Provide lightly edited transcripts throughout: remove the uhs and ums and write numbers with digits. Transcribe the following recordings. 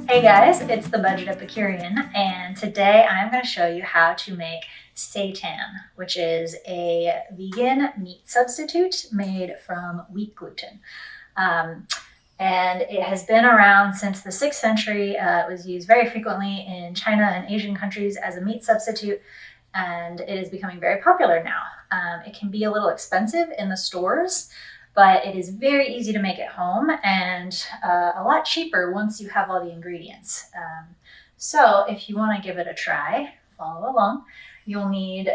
Hey guys, it's the Budget Epicurean, and today I'm going to show you how to make seitan, which is a vegan meat substitute made from wheat gluten. And it has been around since the 6th century. It was used very frequently in China and Asian countries as a meat substitute, and it is becoming very popular now. It can be a little expensive in the stores, but it is very easy to make at home and a lot cheaper once you have all the ingredients. So if you want to give it a try, follow along. You'll need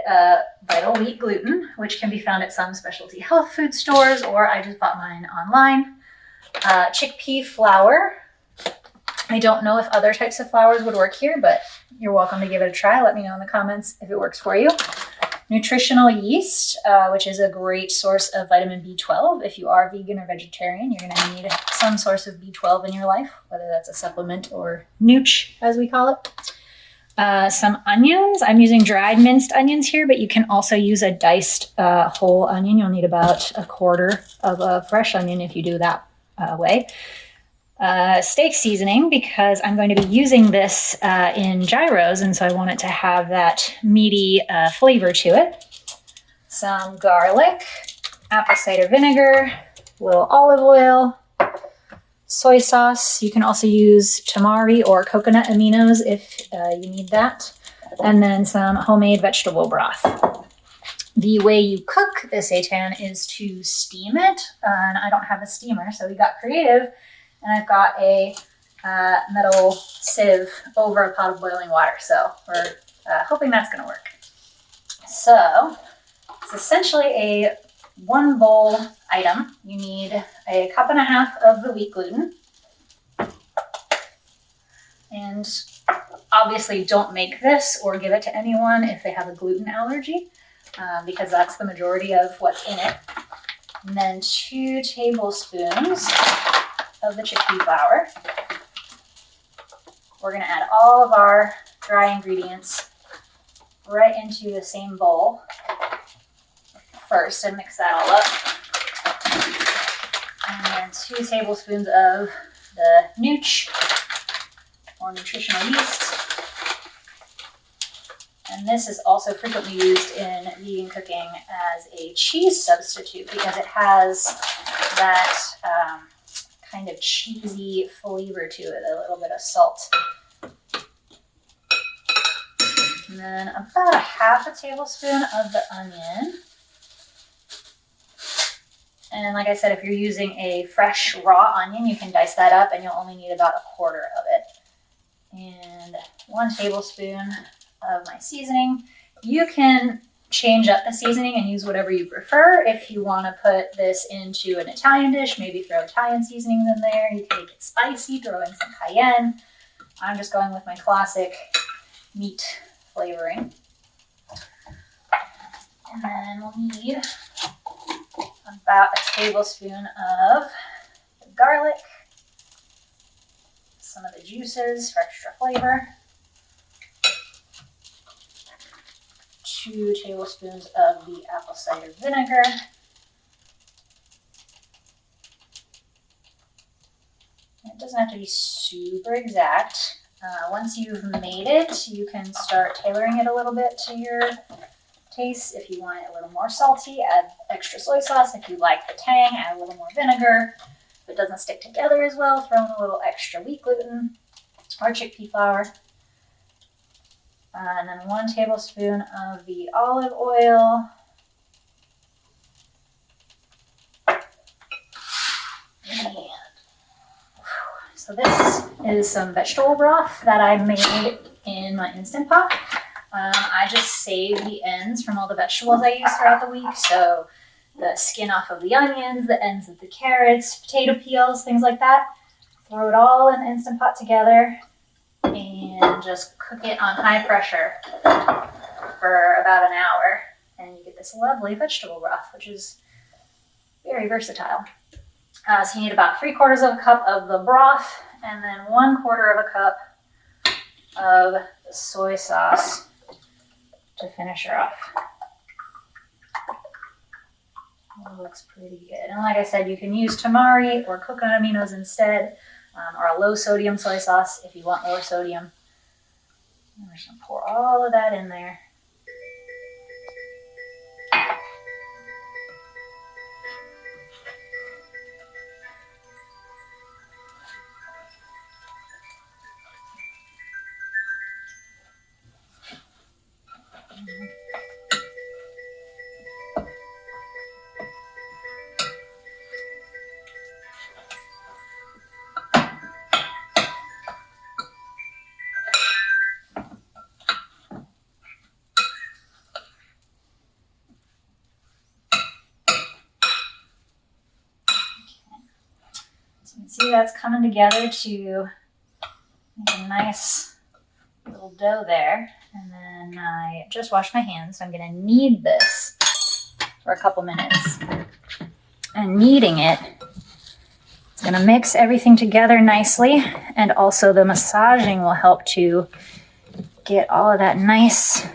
vital wheat gluten, which can be found at some specialty health food stores, or I just bought mine online. Chickpea flour. I don't know if other types of flours would work here, but you're welcome to give it a try. Let me know in the comments if it works for you. Nutritional yeast, which is a great source of vitamin B12. If you are vegan or vegetarian, you're going to need some source of B12 in your life, whether that's a supplement or nooch, as we call it. Some onions. I'm using dried minced onions here, but you can also use a diced whole onion. You'll need about a quarter of a fresh onion if you do that way. Steak seasoning, because I'm going to be using this in gyros, and so I want it to have that meaty flavor to it. Some garlic, apple cider vinegar, a little olive oil, soy sauce. You can also use tamari or coconut aminos if you need that, and then some homemade vegetable broth. The way you cook the seitan is to steam it, and I don't have a steamer, so we got creative. And I've got a metal sieve over a pot of boiling water, so we're hoping that's going to work. So it's essentially a 1 bowl item. You need a 1.5 cups of the wheat gluten. And obviously don't make this or give it to anyone if they have a gluten allergy, because that's the majority of what's in it. And then 2 tablespoons of the chickpea flour. We're going to add all of our dry ingredients right into the same bowl first and mix that all up. And then 2 tablespoons of the nooch or nutritional yeast. And this is also frequently used in vegan cooking as a cheese substitute because it has that kind of cheesy flavor to it, a little bit of salt. And then about 1/2 tablespoon of the onion. And like I said, if you're using a fresh raw onion, you can dice that up and you'll only need about 1/4 of it. And 1 tablespoon of my seasoning. You can change up the seasoning and use whatever you prefer. If you want to put this into an Italian dish, maybe throw Italian seasonings in there. You can make it spicy, throw in some cayenne. I'm just going with my classic meat flavoring. And then we'll need about 1 tablespoon of the garlic, some of the juices for extra flavor, 2 tablespoons of the apple cider vinegar, it doesn't have to be super exact. Once you've made it, you can start tailoring it a little bit to your taste. If you want it a little more salty, add extra soy sauce. If you like the tang, add a little more vinegar. If it doesn't stick together as well, throw in a little extra wheat gluten or chickpea flour. And then 1 tablespoon of the olive oil. And so this is some vegetable broth that I made in my Instant Pot. I just save the ends from all the vegetables I use throughout the week. So the skin off of the onions, the ends of the carrots, potato peels, things like that. Throw it all in the Instant Pot together and just cook it on high pressure for about an hour. And you get this lovely vegetable broth, which is very versatile. So you need about 3/4 cup of the broth and then 1/4 cup of the soy sauce to finish her off. It looks pretty good. And like I said, you can use tamari or coconut aminos instead. or a low sodium soy sauce if you want lower sodium. I'm just gonna pour all of that in there. So you can see that's coming together to make a nice little dough there. And then I just washed my hands, so I'm gonna knead this for a couple minutes. And kneading it, it's gonna mix everything together nicely, and also the massaging will help to get all of that nice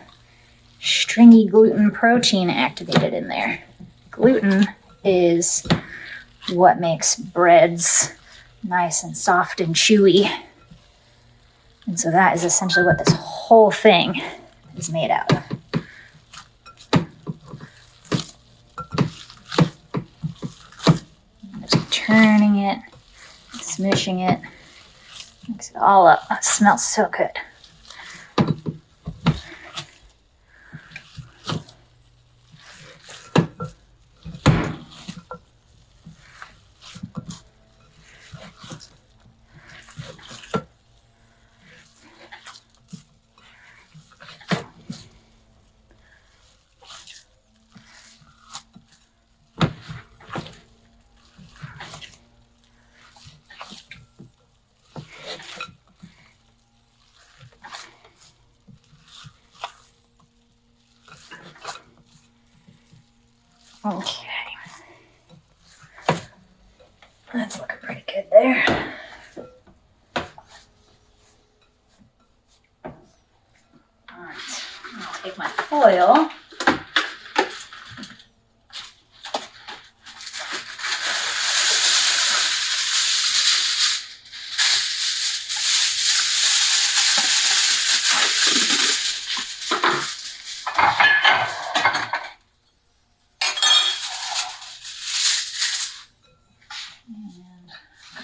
stringy gluten protein activated in there. Gluten is what makes breads nice and soft and chewy. And so that is essentially what this whole thing is made out of. Just turning it, smooshing it, mix it all up. That smells so good. Okay, that's looking pretty good there. All right, I'll take my foil.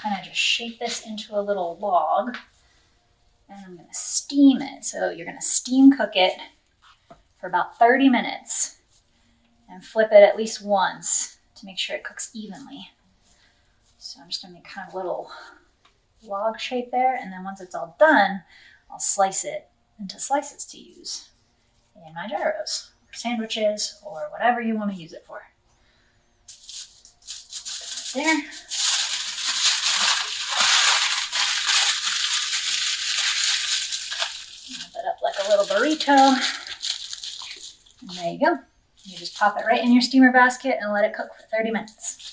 Kind of just shape this into a little log, and I'm going to steam it. So you're going to steam cook it for about 30 minutes and flip it at least once to make sure it cooks evenly. So I'm just going to make kind of a little log shape there, and then once it's all done, I'll slice it into slices to use in my gyros or sandwiches or whatever you want to use it for. There. Up like a little burrito. And there you go. You just pop it right in your steamer basket and let it cook for 30 minutes.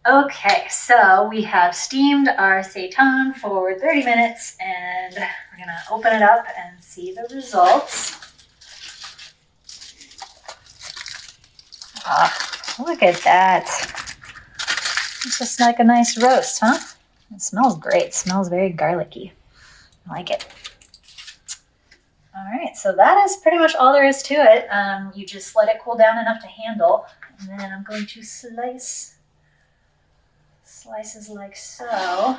Okay, so we have steamed our seitan for 30 minutes, and we're gonna open it up and see the results. Ah, look at that. It's just like a nice roast, huh? It smells great. It smells very garlicky. I like it. All right, so that is pretty much all there is to it. You just let it cool down enough to handle, and then I'm going to slices like so.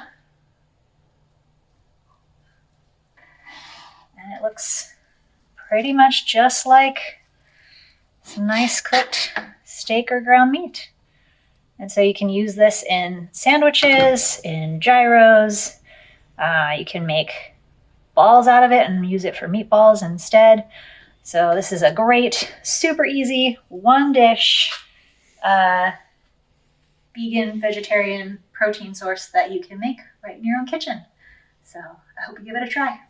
And it looks pretty much just like some nice cooked steak or ground meat. And so you can use this in sandwiches, in gyros. You can make balls out of it and use it for meatballs instead. So this is a great, super easy, one dish vegan, vegetarian protein source that you can make right in your own kitchen. So I hope you give it a try.